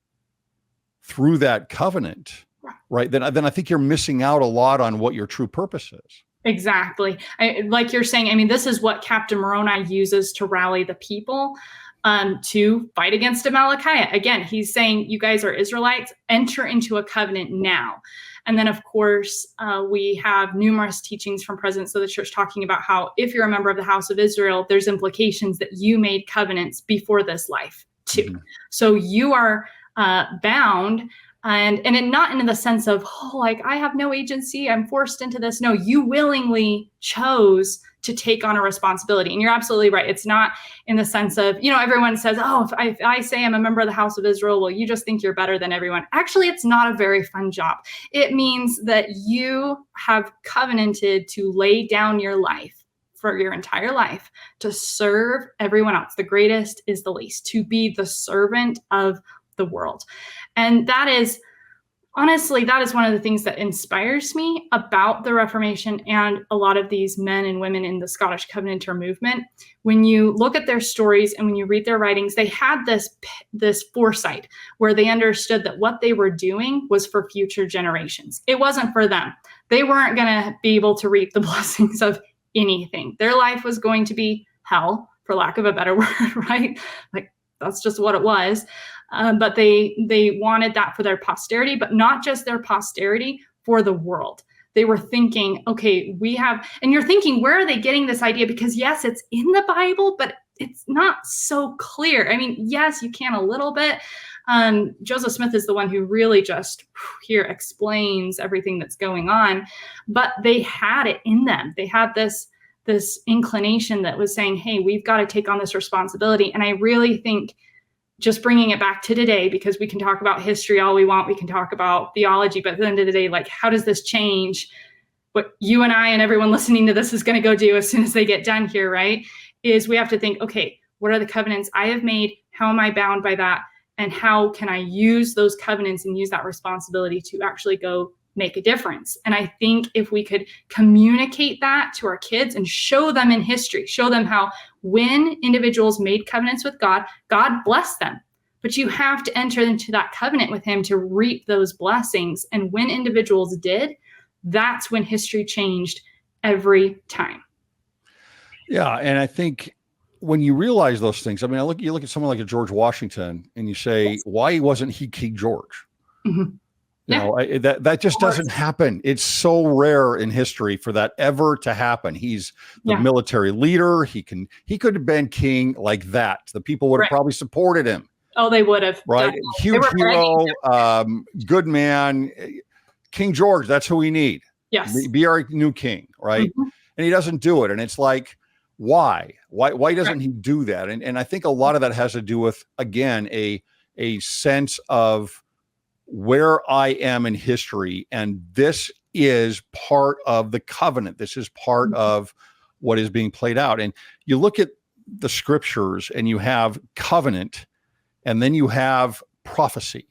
through that covenant, right? Then I think you're missing out a lot on what your true purpose is. Exactly. Like you're saying, I mean, this is what Captain Moroni uses to rally the people to fight against Malachi. Again, he's saying, you guys are Israelites, enter into a covenant now. And then, of course, we have numerous teachings from presidents of the church talking about how if you're a member of the house of Israel, there's implications that you made covenants before this life too. So you are bound. And not in the sense of, oh, like I have no agency, I'm forced into this. No, you willingly chose to take on a responsibility. And you're absolutely right. It's not in the sense of, everyone says, oh, if I say I'm a member of the house of Israel, well, you just think you're better than everyone. Actually, it's not a very fun job. It means that you have covenanted to lay down your life for your entire life to serve everyone else. The greatest is the least, to be the servant of the world. And that is, honestly, that is one of the things that inspires me about the Reformation and a lot of these men and women in the Scottish Covenanter movement. When you look at their stories and when you read their writings, they had this foresight where they understood that what they were doing was for future generations. It wasn't for them. They weren't going to be able to reap the blessings of anything. Their life was going to be hell, for lack of a better word, right? Like, that's just what it was. But they wanted that for their posterity, but not just their posterity, for the world. They were thinking, okay, and you're thinking, where are they getting this idea? Because yes, it's in the Bible, but it's not so clear. I mean, yes, you can a little bit. Joseph Smith is the one who really just here explains everything that's going on, but they had it in them. They had this inclination that was saying, hey, we've got to take on this responsibility. And I really think, just bringing it back to today, because we can talk about history all we want, we can talk about theology, but at the end of the day, like, how does this change what you and I and everyone listening to this is going to go do as soon as they get done here, right? Is we have to think, okay, what are the covenants I have made? How am I bound by that? And how can I use those covenants and use that responsibility to actually go make a difference? And I think if we could communicate that to our kids and show them in history, show them how when individuals made covenants with God, God blessed them. But you have to enter into that covenant with him to reap those blessings. And when individuals did, that's when history changed every time. Yeah. And I think when you realize those things, I mean, you look at someone like a George Washington and you say, why wasn't he King George? You know, that just doesn't happen. It's so rare in history for that ever to happen. He's the military leader. He could have been king like that. The people would have probably supported him. Oh, they would have. Right. Huge hero, good man. King George, that's who we need. Yes. Be our new king. Right. And he doesn't do it. And it's like, why doesn't he do that? And I think a lot of that has to do with, again, a sense of where I am in history. And this is part of the covenant. This is part of what is being played out. And you look at the scriptures and you have covenant and then you have prophecy.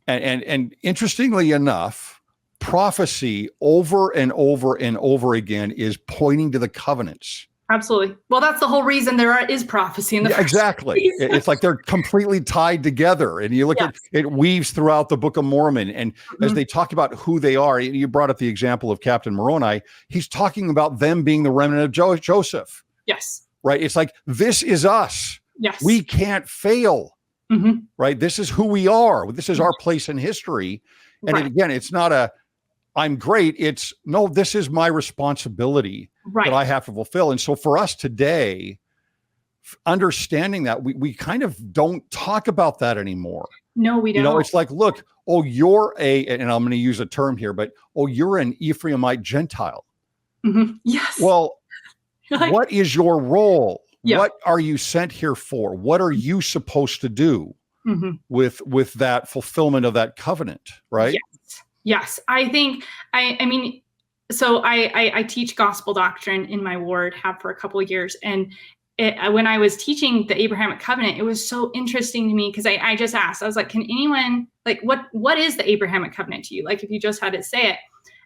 And interestingly enough, prophecy over and over and over again is pointing to the covenants. Absolutely. Well, that's the whole reason there is prophecy in the first exactly. It's like they're completely tied together. And you look at it weaves throughout the Book of Mormon. And as they talk about who they are, you brought up the example of Captain Moroni. He's talking about them being the remnant of Joseph. Yes. Right. It's like, this is us. Yes. We can't fail. Right. This is who we are. This is our place in history. And again, it's not I'm great. It's no, this is my responsibility that I have to fulfill. And so for us today, understanding that we kind of don't talk about that anymore. No, we don't. You know, it's like, look, you're and I'm going to use a term here, but, you're an Ephraimite Gentile. Yes. Well, what is your role? Yeah. What are you sent here for? What are you supposed to do with that fulfillment of that covenant? Right. Yes. Yes, I think, I mean, so I teach gospel doctrine in my ward, have for a couple of years. And when I was teaching the Abrahamic covenant, it was so interesting to me because I just asked, I was like, can anyone, like, what is the Abrahamic covenant to you? Like, if you just had to say it.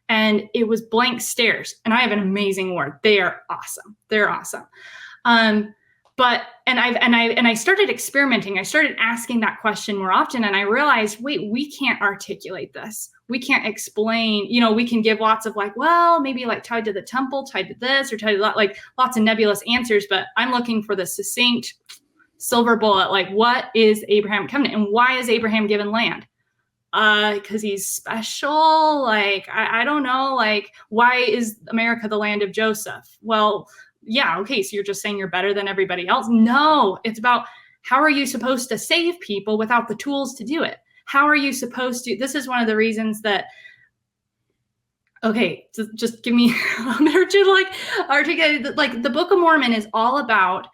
And it was blank stares. And I have an amazing ward. They are awesome. They're awesome. But I started experimenting. I started asking that question more often, and I realized, wait, we can't articulate this. We can't explain. We can give lots of like, well, maybe like tied to the temple, tied to this, or tied to that, like lots of nebulous answers. But I'm looking for the succinct silver bullet. Like, what is Abraham covenant, and why is Abraham given land? Because he's special. Like, I don't know. Like, why is America the land of Joseph? Well, yeah, okay, so you're just saying you're better than everybody else? No, it's about how are you supposed to save people without the tools to do it? How are you supposed to? This is one of the reasons that, okay, just give me a minute to like articulate. Like, the Book of Mormon is all about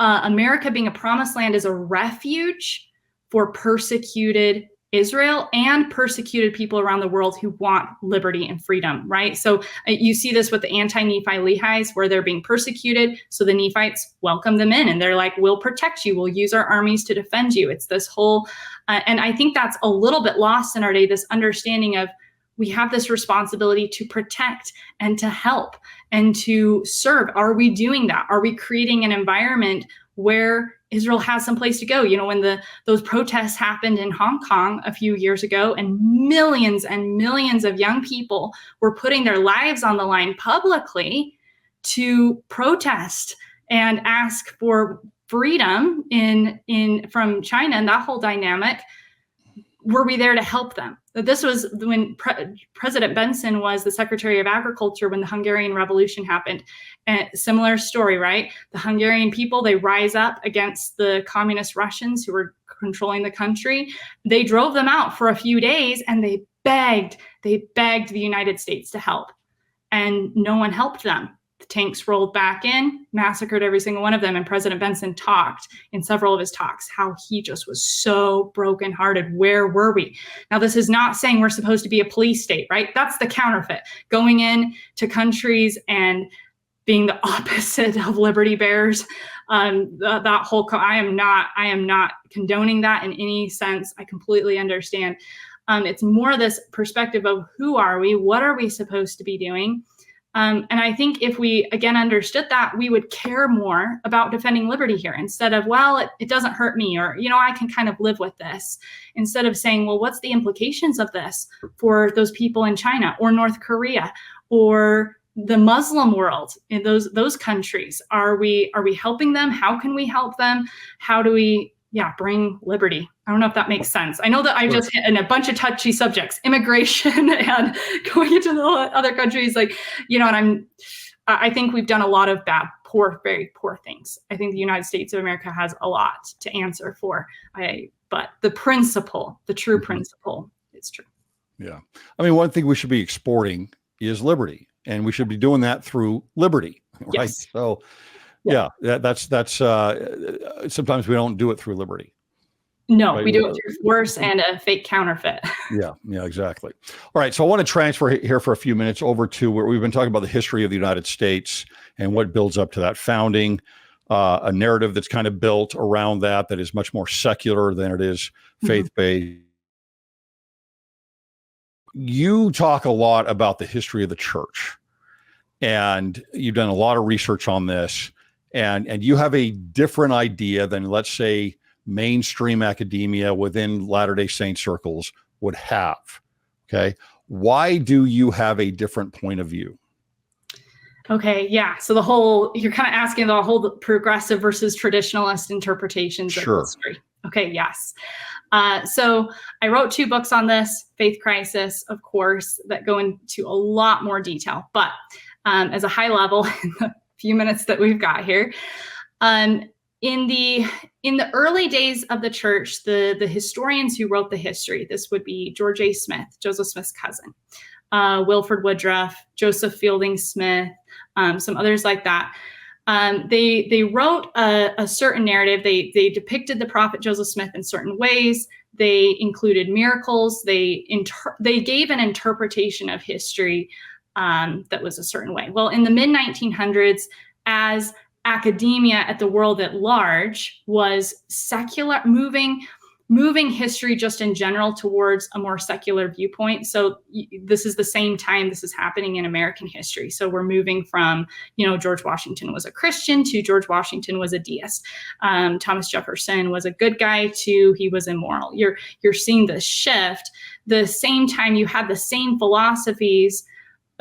America being a promised land as a refuge for persecuted Israel and persecuted people around the world who want liberty and freedom, right? So you see this with the anti-Nephi Lehis, where they're being persecuted. So the Nephites welcome them in, and they're like, we'll protect you. We'll use our armies to defend you. It's this whole, and I think that's a little bit lost in our day, this understanding of we have this responsibility to protect and to help and to serve. Are we doing that? Are we creating an environment where Israel has some place to go? When those protests happened in Hong Kong a few years ago, and millions of young people were putting their lives on the line publicly to protest and ask for freedom from China and that whole dynamic, were we there to help them? This was when President Benson was the Secretary of Agriculture when the Hungarian Revolution happened. And similar story, right? The Hungarian people, they rise up against the communist Russians who were controlling the country. They drove them out for a few days, and they begged the United States to help. And no one helped them. The tanks rolled back in, massacred every single one of them. And President Benson talked in several of his talks how he just was so brokenhearted. Where were we? Now, this is not saying we're supposed to be a police state, right? That's the counterfeit. Going in to countries and being the opposite of Liberty Bears. That whole, I am not condoning that in any sense. I completely understand. It's more this perspective of who are we? What are we supposed to be doing? And I think if we, again, understood that, we would care more about defending liberty here instead of, well, it doesn't hurt me, or, I can kind of live with this, instead of saying, well, what's the implications of this for those people in China or North Korea or the Muslim world in those countries? Are we helping them? How can we help them? How do we, bring liberty? I don't know if that makes sense. I know that I just hit in a bunch of touchy subjects, immigration and going into the other countries, and I think we've done a lot of very poor things. I think the United States of America has a lot to answer for. But the principle, the true principle, is true. Yeah. I mean, one thing we should be exporting is liberty, and we should be doing that through liberty, right? Yes. So that's sometimes we don't do it through liberty. No, we do it through force and a fake counterfeit. Yeah, exactly. All right. So I want to transfer here for a few minutes over to where we've been talking about the history of the United States and what builds up to that founding, a narrative that's kind of built around that is much more secular than it is faith-based. You talk a lot about the history of the church, and you've done a lot of research on this, and you have a different idea than, let's say, mainstream academia within Latter-day Saint circles would have. Okay. Why do you have a different point of view? Okay. Yeah. So you're kind of asking the whole progressive versus traditionalist interpretations of history. Okay. Yes. So I wrote 2 books on this, Faith Crisis, of course, that go into a lot more detail, but as a high level, in the few minutes that we've got here, in the early days of the church, the historians who wrote the history, this would be George A. Smith, Joseph Smith's cousin, Wilford Woodruff, Joseph Fielding Smith, some others like that. They wrote a certain narrative. They depicted the prophet Joseph Smith in certain ways. They included miracles. They gave an interpretation of history that was a certain way. Well, in the mid 1900s, as academia at the world at large was secular, moving history just in general towards a more secular viewpoint. So this is the same time this is happening in American history. So we're moving from, George Washington was a Christian to George Washington was a deist. Thomas Jefferson was a good guy to he was immoral. You're seeing this shift. The same time you had the same philosophies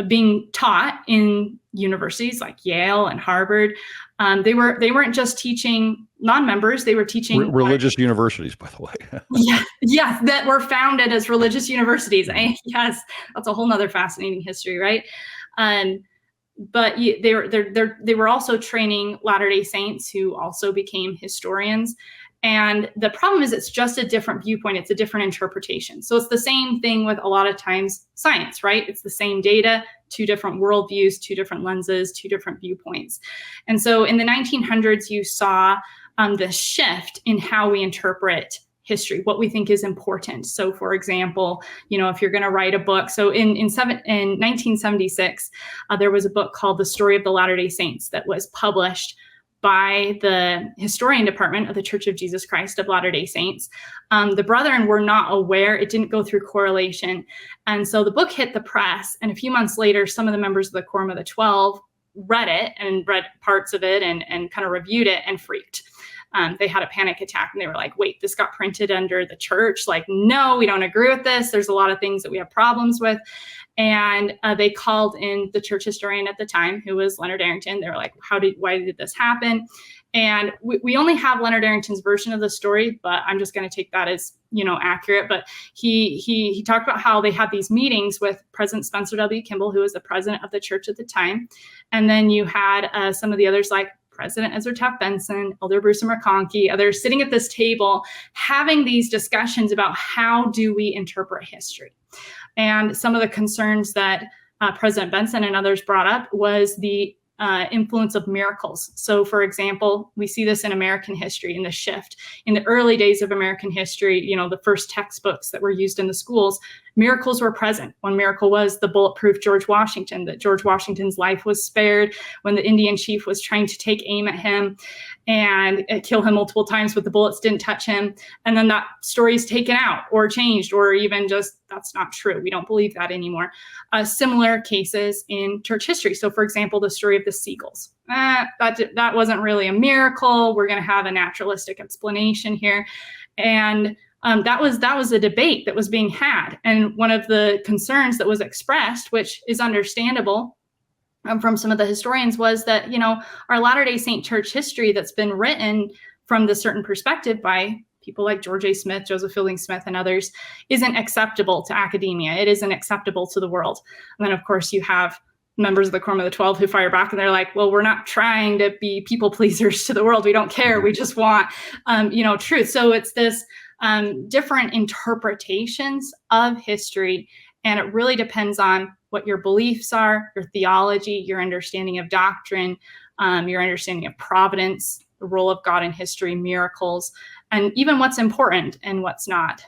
being taught in universities like Yale and Harvard. They weren't just teaching non-members, they were teaching religious universities, by the way. Yes, that were founded as religious universities. Yes, that's a whole nother fascinating history, right? But they were also training Latter-day Saints who also became historians. And the problem is it's just a different viewpoint. It's a different interpretation. So it's the same thing with a lot of times science, right? It's the same data, two different worldviews, two different lenses, two different viewpoints. And so in the 1900s, you saw the shift in how we interpret history, what we think is important. So for example, if you're going to write a book, so in 1976, there was a book called The Story of the Latter-day Saints that was published by the historian department of the Church of Jesus Christ of Latter-day Saints. The brethren were not aware. It didn't go through correlation. And so the book hit the press. And a few months later, some of the members of the Quorum of the 12 read it and read parts of it and kind of reviewed it and freaked. They had a panic attack and they were like, wait, this got printed under the church. Like, no, we don't agree with this. There's a lot of things that we have problems with. And they called in the church historian at the time, who was Leonard Arrington. They were like, why did this happen? And we only have Leonard Arrington's version of the story, but I'm just going to take that as, accurate. But he talked about how they had these meetings with President Spencer W. Kimball, who was the president of the church at the time. And then you had some of the others like President Ezra Taft Benson, Elder Bruce McConkie, others sitting at this table having these discussions about how do we interpret history. And some of the concerns that President Benson and others brought up was the influence of miracles. So, for example, we see this in American history in the shift. In the early days of American history, the first textbooks that were used in the schools, miracles were present. One miracle was the bulletproof George Washington, that George Washington's life was spared when the Indian chief was trying to take aim at him and kill him multiple times, but the bullets didn't touch him. And then that story is taken out or changed, or even just, that's not true. We don't believe that anymore. Similar cases in church history. So for example, the story of the seagulls. That wasn't really a miracle. We're going to have a naturalistic explanation here. And that was a debate that was being had. And one of the concerns that was expressed, which is understandable from some of the historians, was that, our Latter-day Saint church history that's been written from the certain perspective by people like George A. Smith, Joseph Fielding Smith, and others isn't acceptable to academia. It isn't acceptable to the world. And then, of course, you have members of the Quorum of the 12 who fire back and they're like, well, we're not trying to be people pleasers to the world. We don't care. We just want, truth. So it's this different interpretations of history. And it really depends on what your beliefs are, your theology, your understanding of doctrine, your understanding of providence, the role of God in history, miracles, and even what's important and what's not.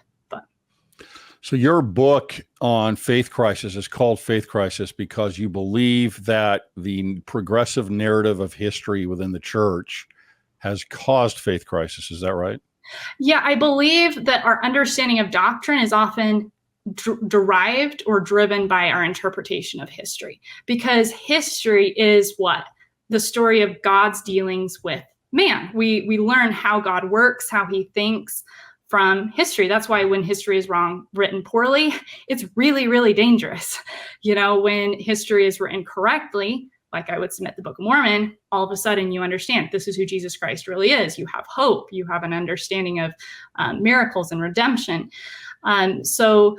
So your book on faith crisis is called Faith Crisis because you believe that the progressive narrative of history within the church has caused faith crisis. Is that right? Yeah, I believe that our understanding of doctrine is often derived or driven by our interpretation of history, because history is what? The story of God's dealings with man. We learn how God works, how he thinks from history. That's why when history is written poorly, it's really, really dangerous. When history is written correctly, like I would submit the Book of Mormon, all of a sudden you understand this is who Jesus Christ really is. You have hope. You have an understanding of miracles and redemption. So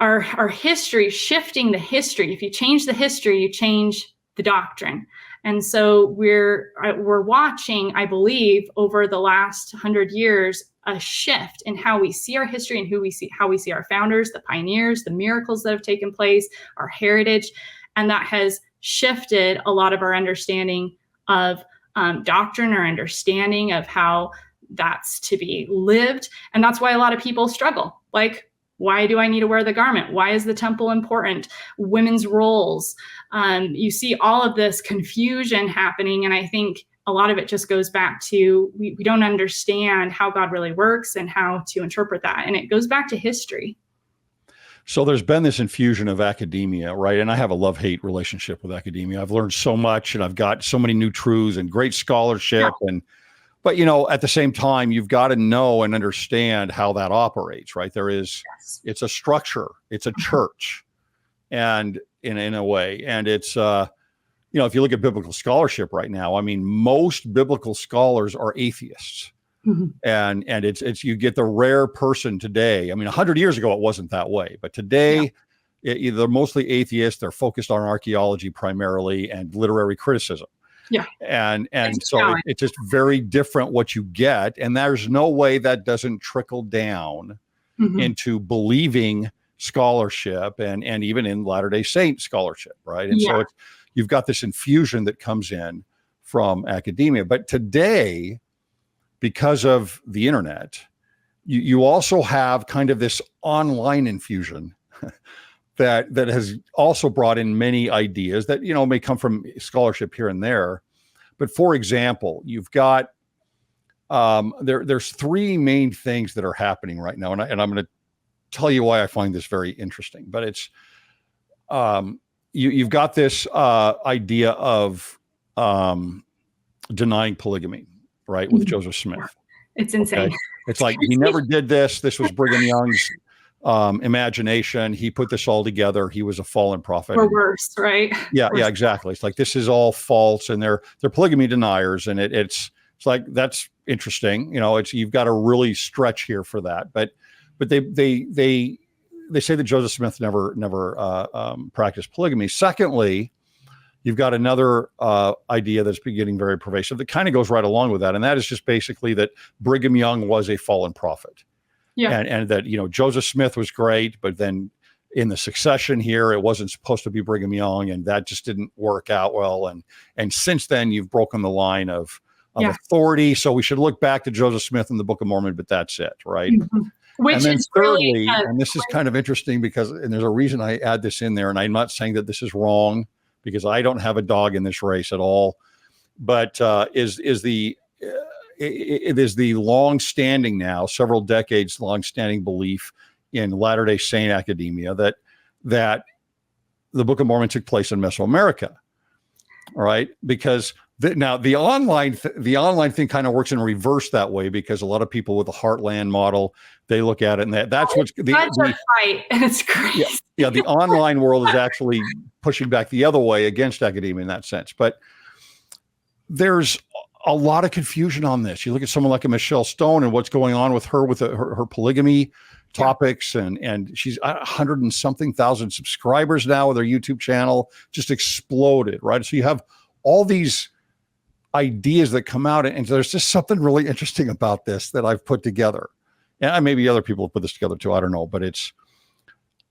our history, shifting the history, if you change the history, you change the doctrine. And so we're watching, I believe, over the last 100 years, a shift in how we see our history and how we see our founders, the pioneers, the miracles that have taken place, our heritage. And that has shifted a lot of our understanding of doctrine or understanding of how that's to be lived. And that's why a lot of people struggle. Like, why do I need to wear the garment? Why is the temple important? Women's roles. You see all of this confusion happening. And I think a lot of it just goes back to we don't understand how God really works and how to interpret that. And it goes back to history. So there's been this infusion of academia, right? And I have a love-hate relationship with academia. I've learned so much and I've got so many new truths and great scholarship. But, at the same time, you've got to know and understand how that operates, right? It's a structure, it's a church, and in a way, and it's, if you look at biblical scholarship right now, I mean, most biblical scholars are atheists. Mm-hmm. And it's you get the rare person today. I mean, 100 years ago, it wasn't that way, but today they're mostly atheists. They're focused on archaeology primarily and literary criticism. Yeah. And so it's just very different what you get. And there's no way that doesn't trickle down into believing scholarship and even in Latter-day Saint scholarship, right? And so you've got this infusion that comes in from academia. But today, because of the internet, you also have kind of this online infusion that has also brought in many ideas that, may come from scholarship here and there. But for example, you've got, there's three main things that are happening right now. And I'm going to tell you why I find this very interesting, but it's, you've got this idea of denying polygamy, right? With Joseph Smith. It's insane. Okay? It's like, he never did this. This was Brigham Young's imagination. He put this all together. He was a fallen prophet. Or worse, right? Yeah, exactly. It's like, this is all false, and they're polygamy deniers. And it's like, that's interesting. You've got to really stretch here for that. But they say that Joseph Smith never practiced polygamy. Secondly, you've got another idea that's beginning very pervasive that kind of goes right along with that. And that is just basically that Brigham Young was a fallen prophet. Yeah. And that, Joseph Smith was great, but then in the succession here, it wasn't supposed to be Brigham Young, and that just didn't work out well. And since then, you've broken the line of authority. So we should look back to Joseph Smith in the Book of Mormon, but that's it, right? Mm-hmm. Which is thirdly, really, and this is kind of interesting because, and there's a reason I add this in there, and I'm not saying that this is wrong because I don't have a dog in this race at all, but it is the long-standing now, several decades long-standing belief in Latter-day Saint academia that the Book of Mormon took place in Mesoamerica, all right? Because now the online thing kind of works in reverse that way, because a lot of people with the Heartland model, they look at it and that's what's the fight, and it's crazy. Yeah, the online world is actually pushing back the other way against academia in that sense. But there's a lot of confusion on this. You look at someone like a Michelle Stone and what's going on with her her polygamy topics, and she's 100 and something thousand subscribers now with her YouTube channel, just exploded, right? So you have all these ideas that come out, and there's just something really interesting about this that I've put together. And maybe other people have put this together too, I don't know, but it's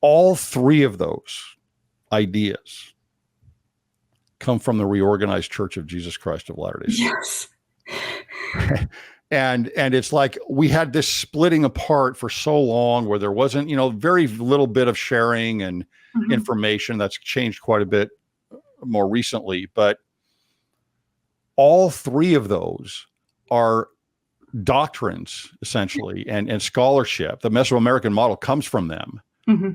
all three of those ideas come from the Reorganized Church of Jesus Christ of Latter-day Saints. Yes. And it's like we had this splitting apart for so long where there wasn't, very little bit of sharing and information. That's changed quite a bit more recently, but all three of those are doctrines, essentially, and scholarship. The Mesoamerican model comes from them. Mm-hmm.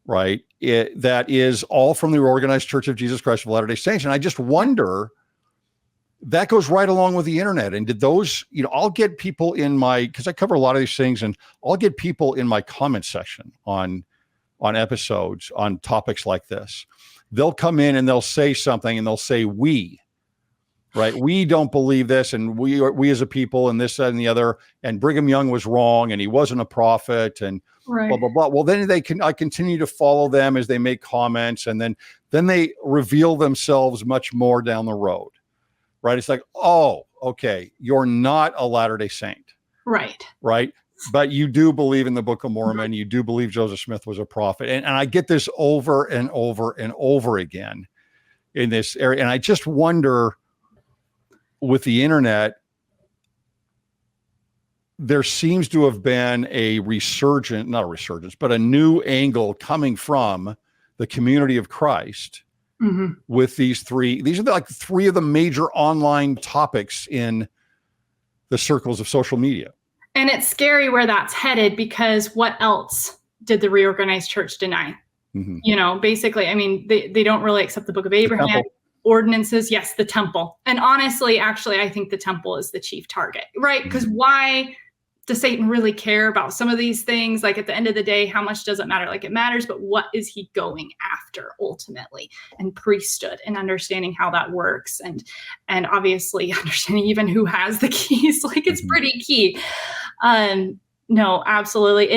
Right? That is all from the Organized Church of Jesus Christ of Latter-day Saints. And I just wonder, that goes right along with the internet. And did those, I'll get people because I cover a lot of these things, and I'll get people in my comment section on episodes, on topics like this. They'll come in and they'll say something, and they'll say, right? We don't believe this, and we as a people, and this, that, and the other, and Brigham Young was wrong, and he wasn't a prophet, and right. Blah, blah, blah. Well, then I continue to follow them as they make comments, and then they reveal themselves much more down the road, right? It's like, oh, okay, you're not a Latter-day Saint. Right. Right? But you do believe in the Book of Mormon. Mm-hmm. You do believe Joseph Smith was a prophet. And I get this over and over and over again in this area. And I just wonder, with the internet, there seems to have been a not a resurgence, but a new angle coming from the community of Christ with these three. These are like three of the major online topics in the circles of social media. And it's scary where that's headed, because what else did the reorganized church deny? You know, basically, I mean, they don't really accept the Book of Abraham, ordinances. Yes, the temple. And honestly, actually, I think the temple is the chief target, right? Because why does Satan really care about some of these things? Like, at the end of the day, how much does it matter? Like, it matters, but what is he going after ultimately? And priesthood and understanding how that works, and obviously understanding even who has the keys. Like, it's pretty key. No, absolutely.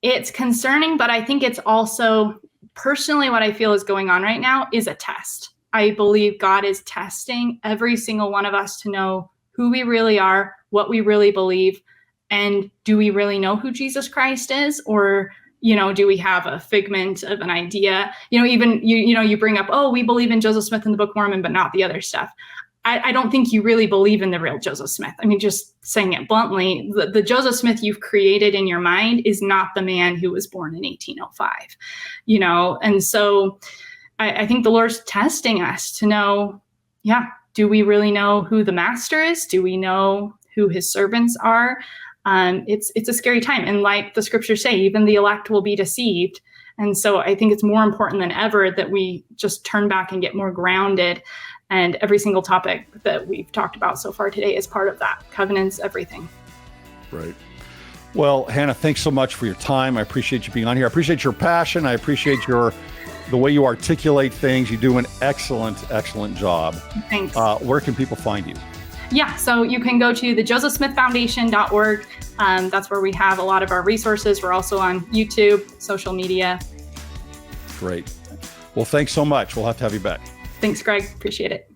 It's concerning, but I think it's also, personally, what I feel is going on right now is a test. I believe God is testing every single one of us to know who we really are, what we really believe, and do we really know who Jesus Christ is? Or, you know, do we have a figment of an idea? You know, even, you bring up, oh, we believe in Joseph Smith and the Book of Mormon, but not the other stuff. I don't think you really believe in the real Joseph Smith. I mean, just saying it bluntly, the Joseph Smith you've created in your mind is not the man who was born in 1805, you know? And so I think the Lord's testing us to know, do we really know who the master is? Do we know who his servants are? It's a scary time. And like the scriptures say, even the elect will be deceived. And so I think it's more important than ever that we just turn back and get more grounded. And every single topic that we've talked about so far today is part of that. Covenants, everything. Right. Well, Hannah, thanks so much for your time. I appreciate you being on here. I appreciate your passion. I appreciate the way you articulate things. You do an excellent, excellent job. Thanks. Where can people find you? Yeah, so you can go to thejosephsmithfoundation.org. That's where we have a lot of our resources. We're also on YouTube, social media. Great. Well, thanks so much. We'll have to have you back. Thanks, Greg. Appreciate it.